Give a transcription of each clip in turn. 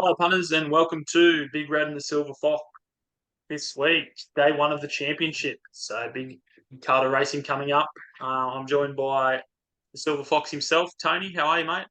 Hello, punters, and welcome to Big Red and the Silver Fox this week, day one of the championship. So, big Carter racing coming up. I'm joined by the Silver Fox himself, Tony. How are you, mate?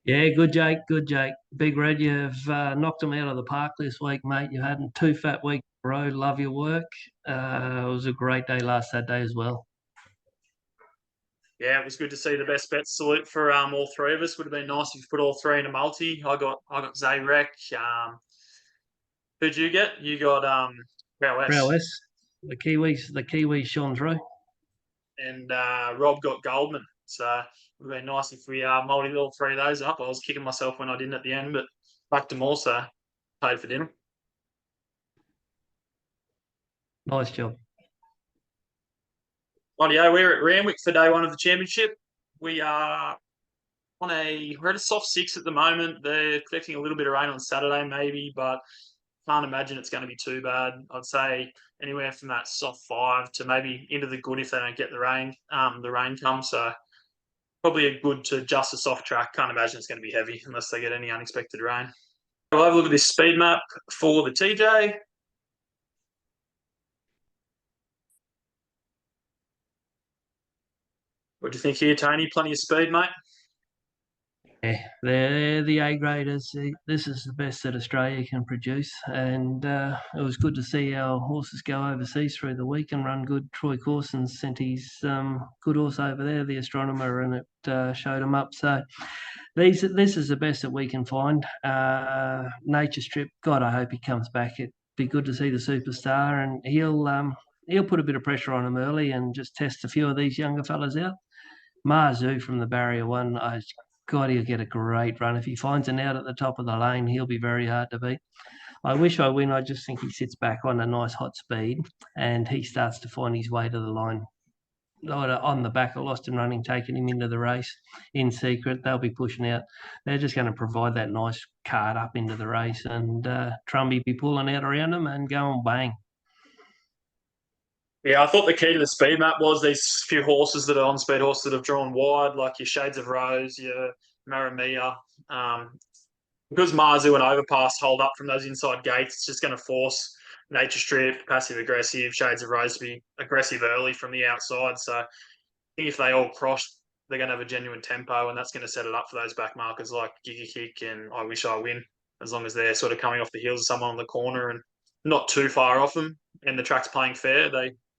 Yeah, good Jake, good Jake. Big Red, you've knocked them out of the park this week, mate. You had two fat weeks in a row. Love your work. It was a great day last Saturday as well. Yeah, it was good to see the best bets salute for all three of us. Would have been nice if you put all three in a multi. I got Zayrek. Who'd you get? You got Prowess, Prowess, the Kiwis shone through. and Rob got Goldman. So it would have been nice if we multi all three of those up. I was kicking myself when I didn't at the end, but backed them also paid for dinner. Nice job. Rightio, we're at Randwick for day one of the championship. We are we're at a soft six at the moment. They're expecting a little bit of rain on Saturday, maybe, but can't imagine it's going to be too bad. I'd say anywhere from that soft five to maybe into the good if they don't get the rain. The rain comes, so probably a good to just a soft track. Can't imagine it's going to be heavy unless they get any unexpected rain. We'll have a look at this speed map for the TJ. What do you think here, Tony? Plenty of speed, mate. Yeah, they're the A graders. This is the best that Australia can produce, and it was good to see our horses go overseas through the week and run good. Troy Corson sent his good horse over there, the astronomer, and it showed him up. So this is the best that we can find. Nature Strip. God, I hope he comes back. It'd be good to see the superstar, and he'll put a bit of pressure on him early and just test a few of these younger fellas out. Marzu from the barrier one, God, he'll get a great run. If he finds an out at the top of the lane, he'll be very hard to beat. I wish I win. I just think he sits back on a nice hot speed and he starts to find his way to the line. On the back of Lost and Running, taking him into the race in secret. They'll be pushing out. They're just going to provide that nice card up into the race, and Trumby be pulling out around them and going bang. Yeah, I thought the key to the speed map was these few horses that are on speed horses that have drawn wide, like your Shades of Rose, your Maramia. Because Marzu and Overpass hold up from those inside gates, it's just going to force Nature Strip, passive aggressive, Shades of Rose to be aggressive early from the outside. So I think if they all cross, they're going to have a genuine tempo, and that's going to set it up for those back markers like Giga Kick and I Wish I Win, as long as they're sort of coming off the heels of someone on the corner and not too far off them, and the track's playing fair.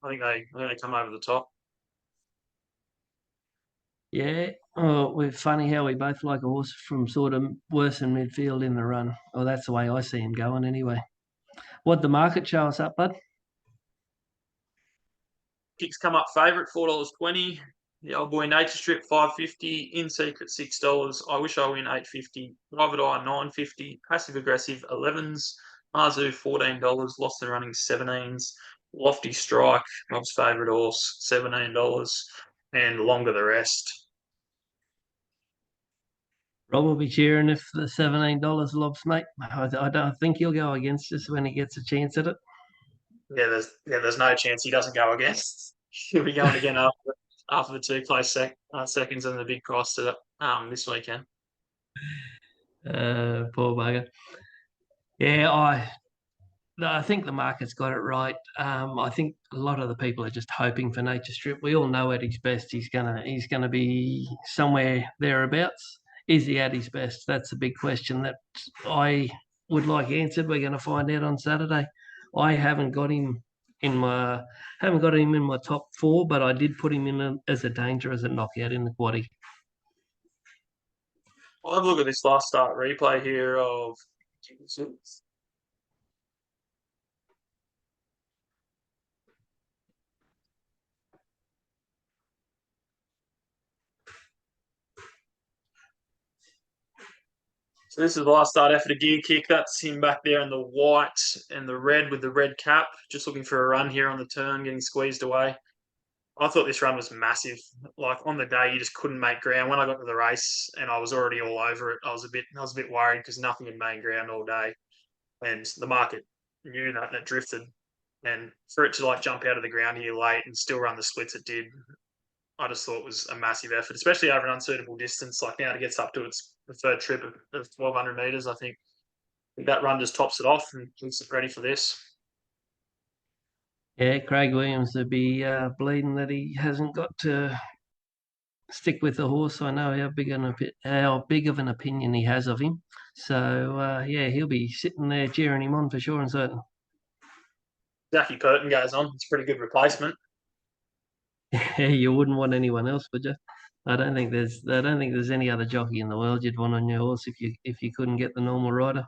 I think they come over the top. Yeah, we're funny how we both like a horse from sort of worse than midfield in the run. Well, that's the way I see him going anyway. What the market show us up, bud? Kicks come up favourite $4.20. The old boy Nature Strip $5.50. In secret $6. I Wish I Win $8.50. Private Eye $9.50. Passive aggressive 11s. Marzu $14. Lost and Running 17s. Lofty Strike, Rob's favourite horse, $17. And Longer the rest. Rob will be cheering if the $17 lobs, mate. I don't think he'll go against us when he gets a chance at it. There's no chance he doesn't go against. He'll be going again after the two close seconds and the big price to this weekend. Poor bugger. Yeah, I think the market's got it right. I think a lot of the people are just hoping for Nature Strip. We all know at his best he's gonna be somewhere thereabouts. Is he at his best? That's a big question that I would like answered. We're going to find out on Saturday. I haven't got him in my top four, but I did put him in as a danger as a knockout in the Quaddie. I'll have a look at this last start replay here of. So this is the last start effort of Gear Kick. That's him back there in the white and the red with the red cap. Just looking for a run here on the turn, getting squeezed away. I thought this run was massive. Like on the day, you just couldn't make ground. When I got to the race and I was already all over it, I was a bit worried because nothing had made ground all day, and the market knew that and it drifted. And for it to like jump out of the ground here late and still run the splits it did, I just thought was a massive effort, especially over an unsuitable distance. Like now it gets up to its preferred trip of 1,200 metres, I think think that run just tops it off and keeps it ready for this. Yeah, Craig Williams would be bleeding that he hasn't got to stick with the horse. I know how big of an opinion he has of him. So yeah, he'll be sitting there cheering him on for sure and certain. Zachy Purton goes on. It's a pretty good replacement. You wouldn't want anyone else, would you? I don't think there's any other jockey in the world you'd want on your horse if you couldn't get the normal rider.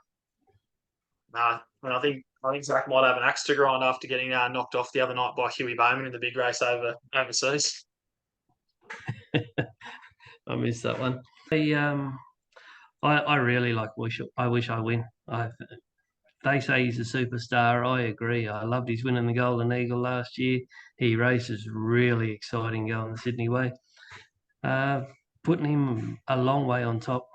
Nah, and I think Zach might have an axe to grind after getting knocked off the other night by Huey Bowman in the big race overseas. I missed that one. I really like Wish. I wish I win. They say he's a superstar. I agree. I loved his win in the Golden Eagle last year. He races really exciting going the Sydney way. Uh, Putting him a long way on top.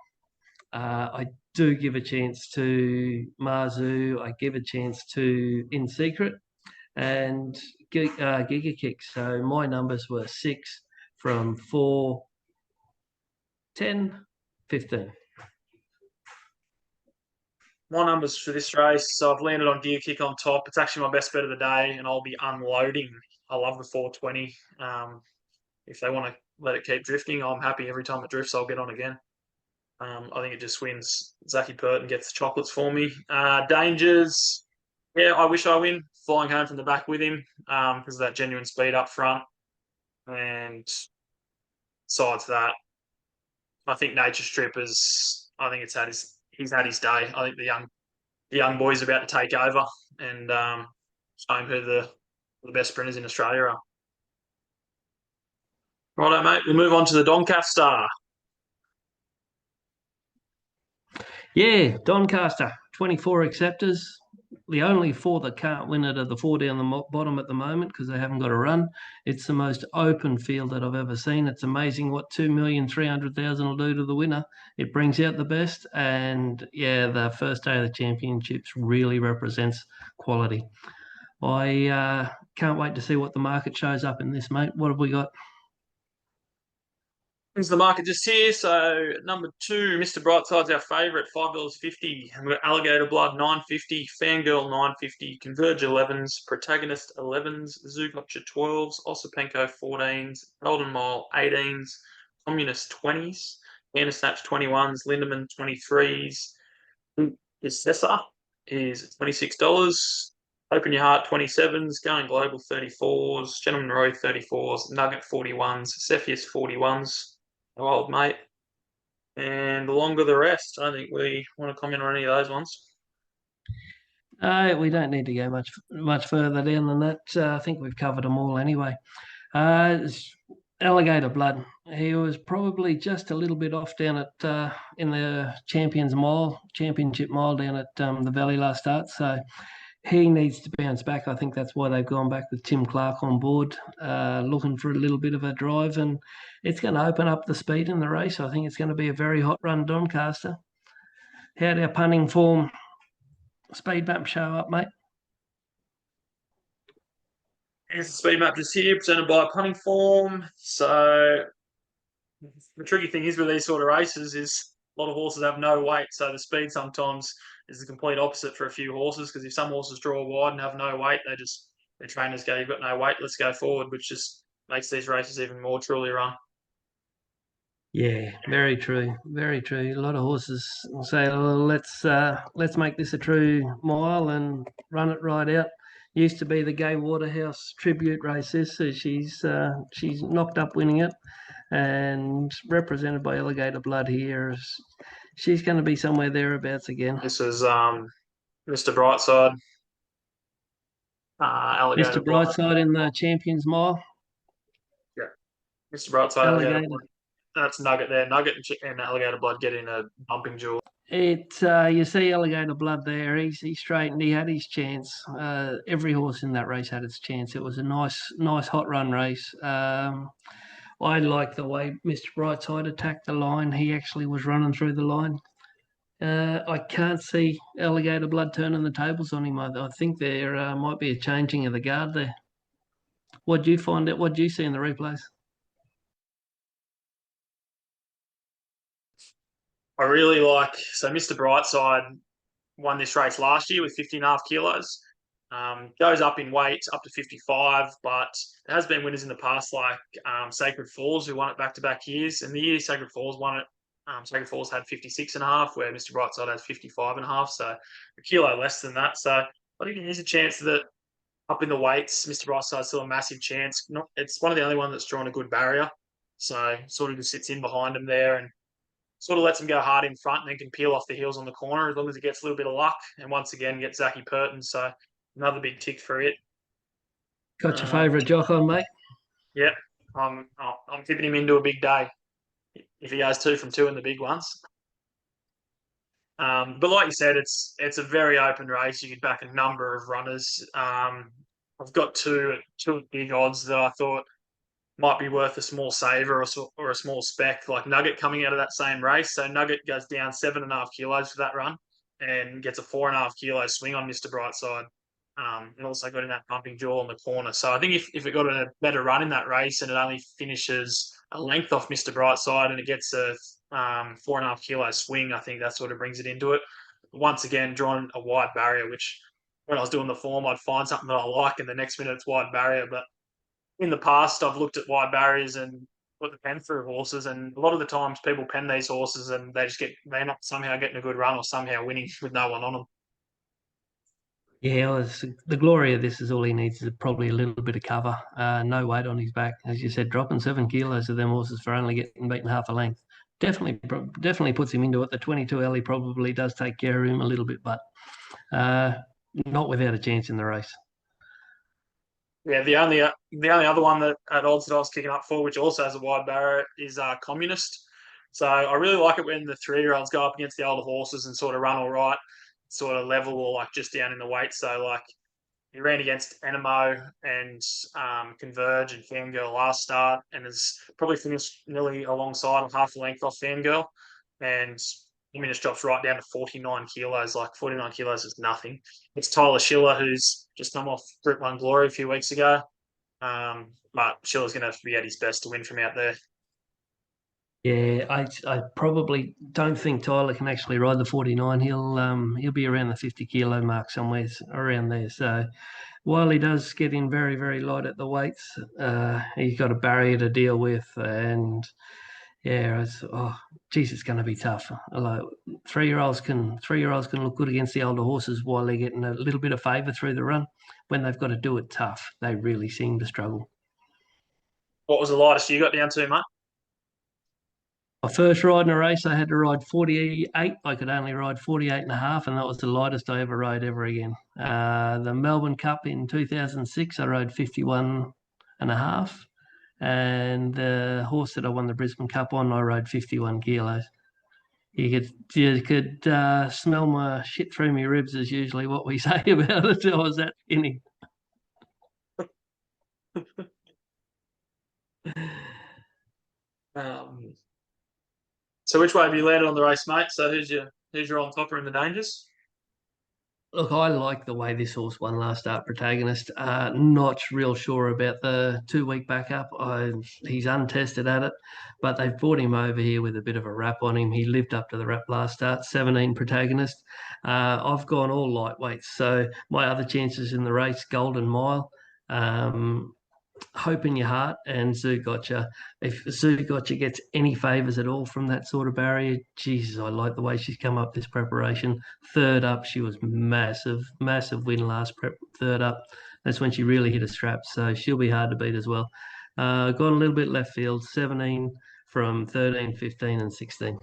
I do give a chance to Marzu. I give a chance to In Secret and Giga Kick. So my numbers were 6 from 4, 10, 15. My numbers for this race, so I've landed on Gear Kick on top. It's actually my best bet of the day, and I'll be unloading. I love the 420. If they want to let it keep drifting, I'm happy every time it drifts. I'll get on again. I think it just wins. Zachy Purton gets the chocolates for me. Dangers, yeah, I wish I win. Flying home from the back with him because of that genuine speed up front. And besides that, I think Nature Strip is. I think he's had his day. I think the young boys are about to take over and show him who the best sprinters in Australia are. Righto, mate. We'll move on to the Doncaster. Yeah, Doncaster, 24 acceptors. The only 4 that can't win it are the 4 down the bottom at the moment because they haven't got a run. It's the most open field that I've ever seen. It's amazing what 2,300,000 will do to the winner. It brings out the best. And yeah, the first day of the championships really represents quality. I can't wait to see what the market shows up in this, mate. What have we got? Is the market just here? So number 2, Mr. Brightside's our favourite, $5.50. We've got Alligator Blood $9.50, Fangirl $9.50, Converge 11s, Protagonist 11s, Zoogotcha 12s, Osipenko 14s, Golden Mile 18s, Communist 20s, Snatch 21s, Lindemann 23s. Assessor is $26. Open Your Heart 27s, Going Global 34s, Gentleman Roy 34s, Nugget 41s, Cepheus 41s. Old mate. And the longer the rest, I don't think we want to comment on any of those ones. We don't need to go much further down than that. I think we've covered them all anyway. Alligator Blood. He was probably just a little bit off down at in the Championship Mile down at the Valley last start. So he needs to bounce back. I think that's why they've gone back with Tim Clark on board, looking for a little bit of a drive, and it's going to open up the speed in the race. I think it's going to be a very hot run, Doncaster. How'd our punting form speed map show up, mate? Here's the speed map just here, presented by Punting Form. So the tricky thing is with these sort of races is a lot of horses have no weight, so the speed sometimes is the complete opposite for a few horses. Because if some horses draw wide and have no weight, their trainers go, "You've got no weight, let's go forward," which just makes these races even more truly run. Yeah, very true, very true. A lot of horses will say, "Oh, let's make this a true mile and run it right out." Used to be the Gay Waterhouse tribute races, so she's knocked up winning it, and represented by Alligator Blood here. She's going to be somewhere thereabouts again. This is Mr. Brightside, Alligator Mr. Blood. Brightside in the Champions Mile. Yeah, Mr. Brightside, Alligator. That's Nugget there. Nugget and Alligator Blood get in a bumping duel. You see Alligator Blood there. He straightened. He had his chance. Every horse in that race had its chance. It was a nice hot run race. I like the way Mr. Brightside attacked the line. He actually was running through the line. I can't see Alligator Blood turning the tables on him. I think there might be a changing of the guard there. What do you find out? What do you see in the replays? I really like Mr. Brightside. won this race last year with 50.5 kilos. Goes up in weight up to 55, but there has been winners in the past like Sacred Falls, who won it back-to-back years. And the year Sacred Falls won it, Sacred Falls had 56.5, where Mr. Brightside has 55.5, so a kilo less than that. So I think there's a chance that up in the weights, Mr. Brightside's still a massive chance. It's one of the only ones that's drawn a good barrier. So sort of just sits in behind him there and sort of lets him go hard in front and then can peel off the heels on the corner as long as he gets a little bit of luck. And once again, gets Zachy Purton. So another big tick for it. Got your favourite jock on, mate? Yeah, I'm tipping him into a big day if he goes 2 from 2 in the big ones. But like you said, it's a very open race. You could back a number of runners. I've got two big odds that I thought might be worth a small saver or a small spec, like Nugget coming out of that same race. So Nugget goes down 7.5 kilos for that run and gets a 4.5 kilo swing on Mr. Brightside. And also got in that pumping jaw on the corner. So I think if it got a better run in that race and it only finishes a length off Mr. Brightside and it gets a 4.5 kilo swing, I think that sort of brings it into it. Once again, drawing a wide barrier, which when I was doing the form, I'd find something that I like, and the next minute it's wide barrier. But in the past, I've looked at wide barriers and put the pen through horses, and a lot of the times people pen these horses and they end up somehow getting a good run or somehow winning with no one on them. Yeah, the glory of this is all he needs is probably a little bit of cover. No weight on his back, as you said, dropping 7 kilos of them horses for only getting beaten half a length. Definitely puts him into it. The 22L probably does take care of him a little bit, but not without a chance in the race. Yeah, the only other one that at odds that I was kicking up for, which also has a wide barrier, is Communist. So I really like it when the 3-year-olds go up against the older horses and sort of run all right, sort of level or like just down in the weight. So like he ran against Enemo and Converge and Fangirl last start and has probably finished nearly alongside half a length off Fangirl. And Communist drops right down to 49 kilos. Like 49 kilos is nothing. It's Tyler Schiller, who's just come off Group 1 Glory a few weeks ago. But Schiller's going to have to be at his best to win from out there. Yeah, I probably don't think Tyler can actually ride the 49. He'll be around the 50 kilo mark somewhere around there. So while he does get in very, very light at the weights, he's got a barrier to deal with. And yeah, it's going to be tough. Like, 3-year-olds can look good against the older horses while they're getting a little bit of favour through the run. When they've got to do it tough, they really seem to struggle. What was the lightest you got down to, mate? My first ride in a race, I had to ride 48. I could only ride 48.5, and that was the lightest I ever rode ever again. The Melbourne Cup in 2006, I rode 51.5. And the horse that I won the Brisbane Cup on, I rode 51 kilos. You could smell my shit through my ribs, is usually what we say about it. I was that skinny. So which way have you landed on the race, mate? So who's your on topper in the dangers? Look, I like the way this horse won last start, Protagonist. Not real sure about the 2-week backup. He's untested at it, but they've brought him over here with a bit of a wrap on him. He lived up to the wrap last start, 17 Protagonist. I've gone all lightweights, so my other chances in the race, Golden Mile. Hope in your heart and Zoo Gotcha. If Zoo Gotcha gets any favours at all from that sort of barrier, Jesus, I like the way she's come up this preparation. Third up, she was massive win last prep. Third up, that's when she really hit a strap. So she'll be hard to beat as well. Got a little bit left field, 17 from 13, 15 and 16.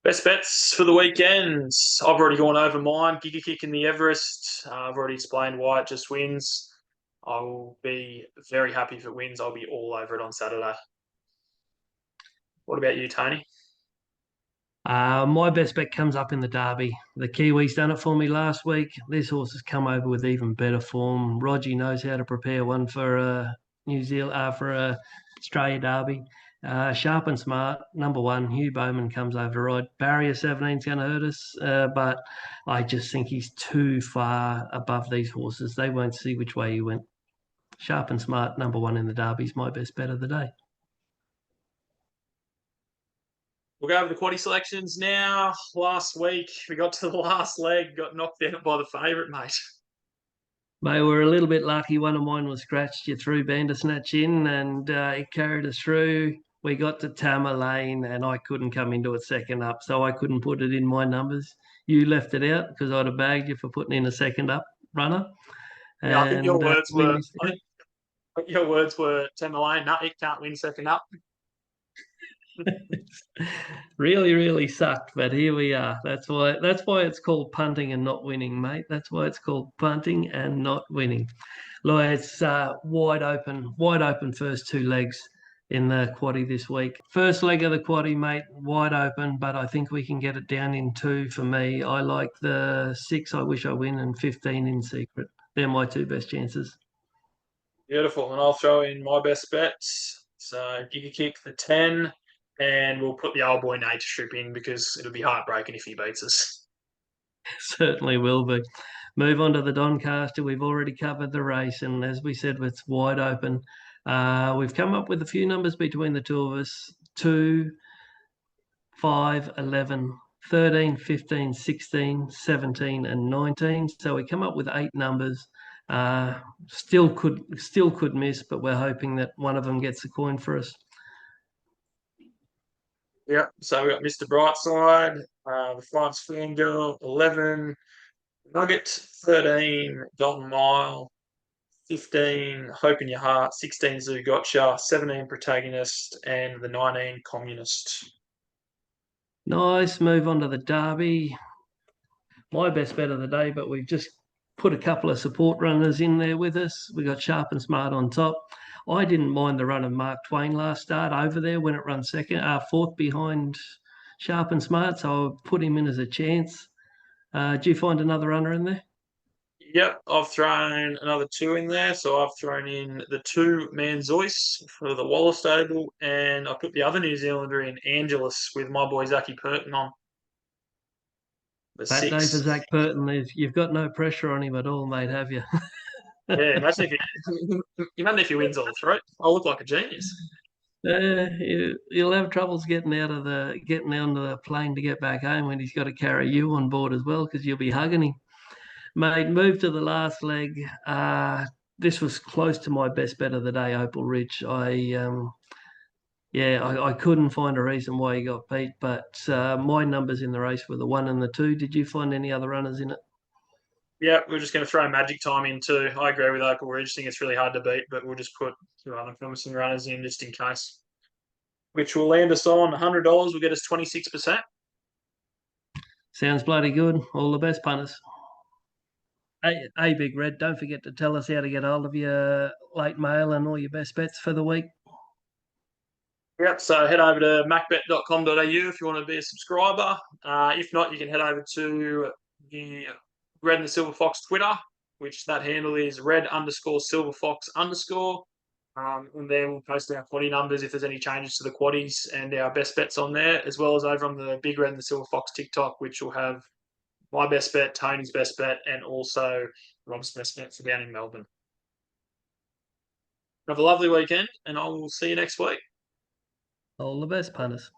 Best bets for the weekend. I've already gone over mine. Giga Kick in the Everest. I've already explained why it just wins. I will be very happy if it wins. I'll be all over it on Saturday. What about you, Tony? My best bet comes up in the Derby. The Kiwis done it for me last week. This horse has come over with even better form. Roger knows how to prepare one for New Zealand, for Australia Derby. Sharp and smart, number 1. Hugh Bowman comes over to ride. Barrier 17 is going to hurt us, but I just think he's too far above these horses. They won't see which way he went. Sharp and smart, number 1 in the Derby is my best bet of the day. We'll go over the quaddie selections now. Last week, we got to the last leg, got knocked out by the favourite, mate. Mate, we're a little bit lucky. One of mine was scratched. You threw Bandersnatch in and it carried us through. We got to Tama Lane and I couldn't come into it second up, so I couldn't put it in my numbers. You left it out because I'd have bagged you for putting in a second up runner. Yeah, I think And we missed I out. think your words were Tamerlane, no, it can't win second up. Really, really sucked, but here we are. That's why it's called punting and not winning, mate. That's why it's called punting and not winning. Look, it's wide open first two legs in the quaddie this week. First leg of the quaddie, mate, wide open, but I think we can get it down in two for me. I like the 6, I wish I win, and 15 in secret. They're my two best chances. Beautiful. And I'll throw in my best bets. So Giga Kick the 10, and we'll put the old boy Nate Strip in because it'll be heartbreaking if he beats us. Certainly will be. Move on to the Doncaster. We've already covered the race, and as we said, it's wide open. We've come up with a few numbers between the two of us: 2, 5, 11, 13, 15, 16, 17, and 19. So we come up with 8 numbers. Still could miss, but we're hoping that one of them gets a coin for us. Yeah. So we got Mr. Brightside, the Florence Fangirl, 11, Nugget, 13, Dalton Mile, 15, Hope in Your Heart, 16, Zoo Gotcha, 17, Protagonist, and the 19, Communist. Nice. Move on to the Derby. My best bet of the day, but we've just put a couple of support runners in there with us. We got Sharp and Smart on top. I didn't mind the run of Mark Twain last start over there when it ran fourth behind Sharp and Smart, so I put him in as a chance. Do you find another runner in there? Yep, I've thrown another 2 in there. So I've thrown in the 2 Manzois for the Waller stable, and I put the other New Zealander in, Angelus, with my boy Zachy Purton on the That day for 6. Zach Burton, you've got no pressure on him at all, mate, have you? Yeah, imagine if he wins all 3. I'll look like a genius. He'll have troubles getting onto the plane to get back home when he's got to carry you on board as well because you'll be hugging him. Mate, move to the last leg. This was close to my best bet of the day, Opal Ridge. I couldn't find a reason why he got beat, but my numbers in the race were the 1 and the 2. Did you find any other runners in it? Yeah, we're just going to throw Magic Time in too. I agree with Opal Ridge. I think it's really hard to beat, but we'll just put 2 other promising runners in just in case. Which will land us on $100. Will get us 26%. Sounds bloody good. All the best, punters. Hey, Big Red, don't forget to tell us how to get hold of your late mail and all your best bets for the week. Yep, so head over to macbet.com.au if you want to be a subscriber. If not, you can head over to the Red and the Silver Fox Twitter, which that handle is red_silverfox_. And there we'll post our quaddie numbers if there's any changes to the quaddies and our best bets on there, as well as over on the Big Red and the Silver Fox TikTok, which will have my best bet, Tony's best bet, and also Rob's best bet for down in Melbourne. Have a lovely weekend, and I will see you next week. All the best, punters.